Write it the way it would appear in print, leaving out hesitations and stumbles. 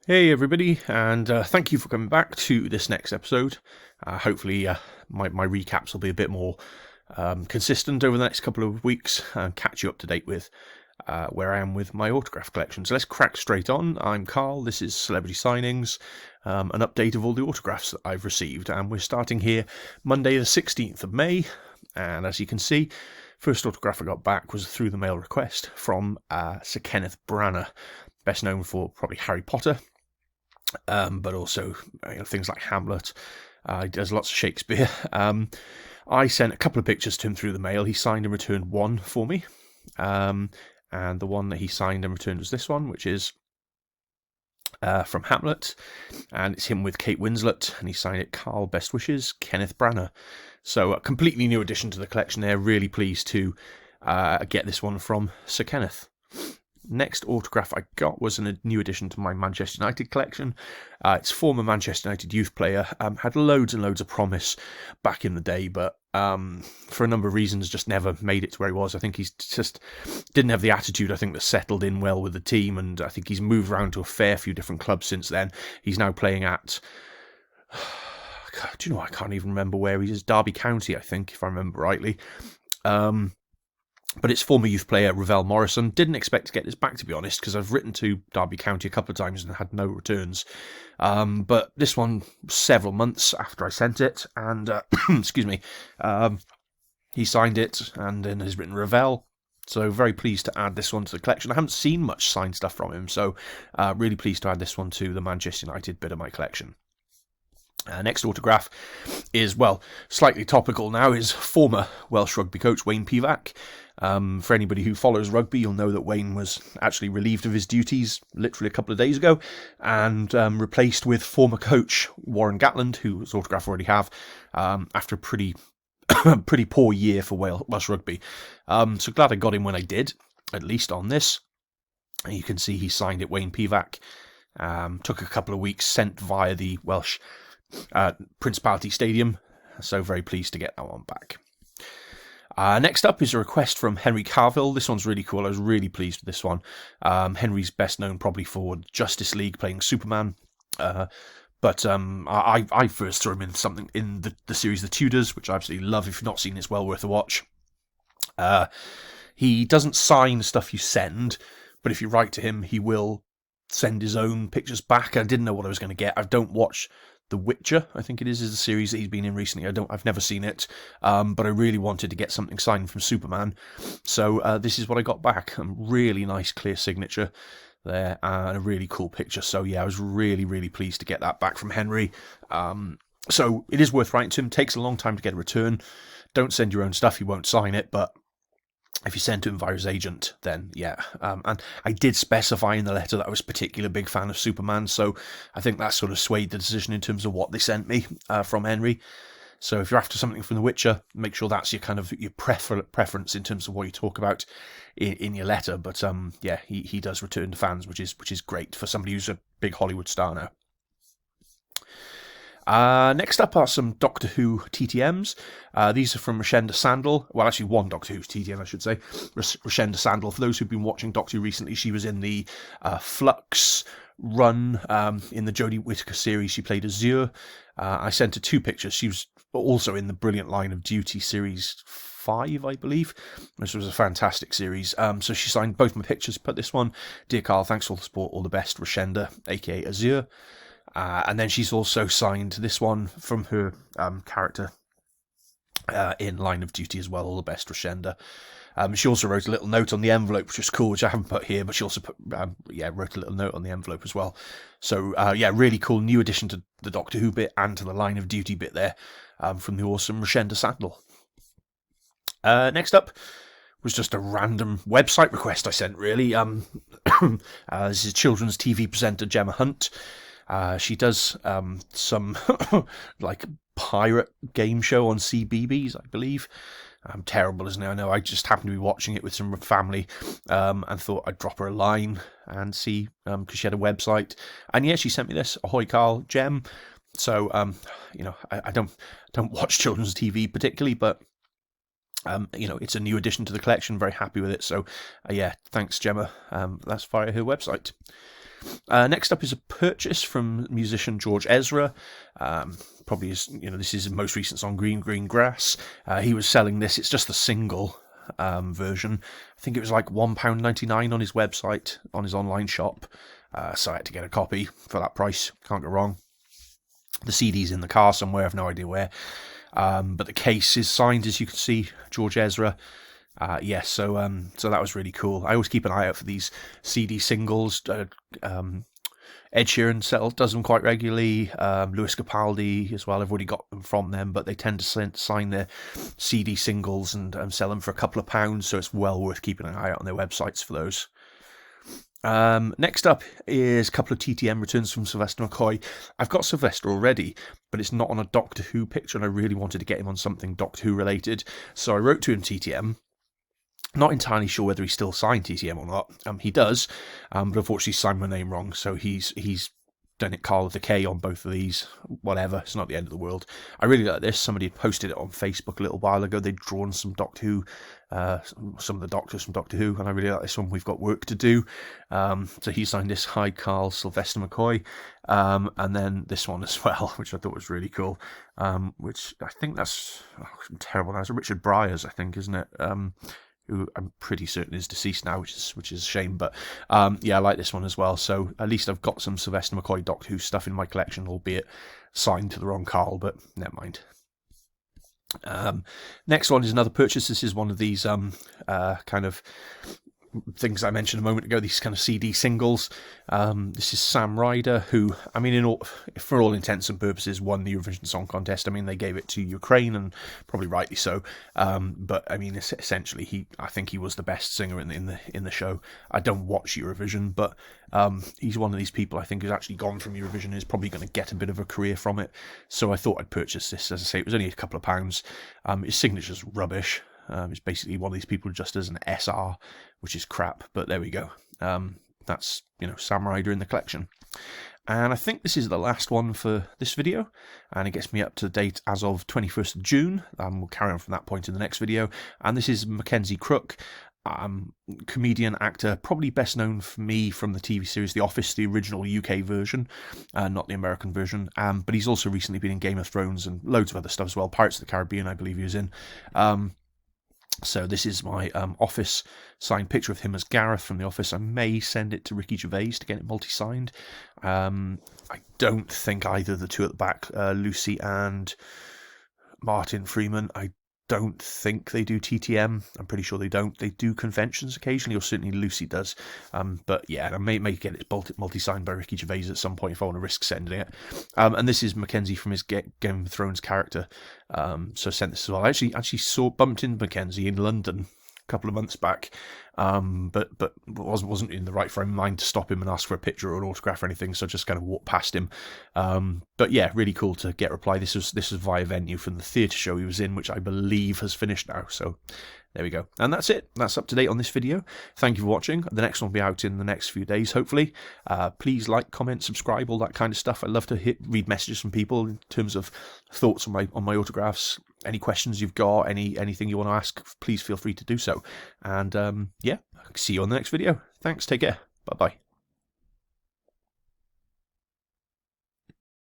Hey everybody, and thank you for coming back to this next episode. Hopefully my recaps will be a bit more consistent over the next couple of weeks and catch you up to date with where I am with my autograph collection. So let's crack straight on. I'm Carl, this is Celebrity Signings, an update of all the autographs that I've received, and we're starting here Monday the 16th of May, and as you can see, first autograph I got back was a through the mail request from Sir Kenneth Branagh, best known for probably Harry Potter, but also things like Hamlet. He does lots of Shakespeare. I sent a couple of pictures to him through the mail. He signed and returned one for me. And the one that he signed and returned was this one, which is from Hamlet. And it's him with Kate Winslet. And he signed it, Carl, best wishes, Kenneth Branagh. So a completely new addition to the collection there. Really pleased to get this one from Sir Kenneth. Next autograph I got was a new addition to my Manchester United collection. It's former Manchester United youth player. Had loads and loads of promise back in the day, but for a number of reasons just never made it to where he was. I think he's just didn't have the attitude, I think, that settled in well with the team, and I think he's moved around to a fair few different clubs since then. He's now playing at... do you know, I can't even remember where he is. Derby County, I think, if I remember rightly. But it's former youth player Ravel Morrison. Didn't expect to get this back, to be honest, because I've written to Derby County a couple of times and had no returns. But this one, several months after I sent it, and excuse me, he signed it and then has written Ravel. So very pleased to add this one to the collection. I haven't seen much signed stuff from him, so really pleased to add this one to the Manchester United bit of my collection. Next autograph is, well, slightly topical now, is former Welsh rugby coach Wayne Pivac. For anybody who follows rugby, you'll know that Wayne was actually relieved of his duties literally a couple of days ago and replaced with former coach Warren Gatland, whose autograph I already have, after a pretty poor year for Welsh rugby. So glad I got him when I did, at least on this. And you can see he signed it, Wayne Pivac. Took a couple of weeks, sent via the Welsh Principality Stadium, so very pleased to get that one back. Next up is a request from Henry Cavill. This one's really cool. I was really pleased with this one. Henry's best known probably for Justice League, playing Superman, but I first saw him in something in the series The Tudors, which I absolutely love. If you've not seen it, it's well worth a watch. He doesn't sign stuff you send, but if you write to him, he will send his own pictures back. I didn't know what I was going to get. I don't watch The Witcher, I think it is the series that he's been in recently. I've never seen it, but I really wanted to get something signed from Superman. So this is what I got back. A really nice clear signature there and a really cool picture. So yeah, I was really, really pleased to get that back from Henry. So it is worth writing to him. Takes a long time to get a return. Don't send your own stuff, he won't sign it, but if you send to him via his agent, then yeah. And I did specify in the letter that I was a particular big fan of Superman, so I think that sort of swayed the decision in terms of what they sent me from Henry. So if you're after something from The Witcher, make sure that's your kind of your preference in terms of what you talk about in your letter. But yeah, he does return to fans, which is great for somebody who's a big Hollywood star now. Next up are some Doctor Who TTMs. These are from Rashenda Sandel. Well, actually, one Doctor Who TTM, I should say. Rashenda Sandel. For those who've been watching Doctor Who recently, she was in the Flux run in the Jodie Whittaker series. She played Azure. I sent her two pictures. She was also in the brilliant Line of Duty series 5, I believe, which was a fantastic series. So she signed both my pictures. Put this one, Dear Carl, thanks for all the support. All the best, Rashenda, aka Azure. And then she's also signed this one from her character in Line of Duty as well. All the best, Rashenda. She also wrote a little note on the envelope, which was cool, which I haven't put here, but she also wrote a little note on the envelope as well. So, really cool new addition to the Doctor Who bit and to the Line of Duty bit there from the awesome Rashenda Sandel. Next up was just a random website request I sent, really. This is children's TV presenter Gemma Hunt. She does some like pirate game show on CBeebies, I believe. Terrible, isn't it? I know. I just happened to be watching it with some family and thought I'd drop her a line and see, because she had a website. And yeah, she sent me this. Ahoy, Carl, Gem. So, I don't watch children's TV particularly, but it's a new addition to the collection. Very happy with it. So, yeah, thanks, Gemma. That's via her website. Next up is a purchase from musician George Ezra. Probably this is his most recent song, Green Green Grass. He was selling this. It's just the single version. I think it was like £1.99 on his website, on his online shop. So I had to get a copy for that price. Can't go wrong. The CD's in the car somewhere. I've no idea where. But the case is signed, as you can see, George Ezra. So that was really cool. I always keep an eye out for these CD singles. Ed Sheeran does them quite regularly. Lewis Capaldi as well. I've already got them from them, but they tend to sign their CD singles and sell them for a couple of pounds, so it's well worth keeping an eye out on their websites for those. Next up is a couple of TTM returns from Sylvester McCoy. I've got Sylvester already, but it's not on a Doctor Who picture, and I really wanted to get him on something Doctor Who related, so I wrote to him TTM. Not entirely sure whether he still signed TTM or not. He does, but unfortunately signed my name wrong, so he's done it Carl with a K on both of these. Whatever, it's not the end of the world. I really like this. Somebody had posted it on Facebook a little while ago. They'd drawn some Doctor Who, some of the Doctors from Doctor Who, and I really like this one. We've got work to do. So he signed this, Hi Carl, Sylvester McCoy, and then this one as well, which I thought was really cool. Which I think that's terrible. That's Richard Bryars, I think, isn't it? Who I'm pretty certain is deceased now, which is a shame. But I like this one as well. So at least I've got some Sylvester McCoy Doctor Who stuff in my collection, albeit signed to the wrong Carl, but never mind. Next one is another purchase. This is one of these kind of things I mentioned a moment ago, these kind of CD singles. This is Sam Ryder, who, I mean, for all intents and purposes, won the Eurovision Song Contest. I mean, they gave it to Ukraine, and probably rightly so. But I mean, essentially, I think he was the best singer in the show. I don't watch Eurovision, but he's one of these people I think who's actually gone from Eurovision and is probably going to get a bit of a career from it. So I thought I'd purchase this. As I say, it was only a couple of pounds. His signature's rubbish. It's basically one of these people just as an SR, which is crap, but there we go. That's, Sam Ryder in the collection. And I think this is the last one for this video, and it gets me up to date as of 21st of June. We'll carry on from that point in the next video. And this is Mackenzie Crook, comedian, actor, probably best known for me from the TV series The Office, the original UK version, not the American version. But he's also recently been in Game of Thrones and loads of other stuff as well. Pirates of the Caribbean, I believe he was in. So this is my Office signed picture of him as Gareth from The Office. I may send it to Ricky Gervais to get it multi-signed. I don't think either of the two at the back, Lucy and Martin Freeman, I don't think they do TTM. I'm pretty sure they don't. They do conventions occasionally, or certainly Lucy does. But yeah, I may get it multi-signed by Ricky Gervais at some point if I want to risk sending it. And this is Mackenzie from his Game of Thrones character. So I sent this as well. I actually bumped into Mackenzie in London a couple of months back, but wasn't in the right frame of mind to stop him and ask for a picture or an autograph or anything, so I just kind of walked past him. But yeah, really cool to get a reply. This was via venue from the theatre show he was in, which I believe has finished now. So there we go. And that's it. That's up to date on this video. Thank you for watching. The next one will be out in the next few days, hopefully. Please like, comment, subscribe, all that kind of stuff. I love to read messages from people in terms of thoughts on my autographs. Any questions you've got, anything you want to ask, please feel free to do so. And see you on the next video. Thanks. Take care. Bye-bye.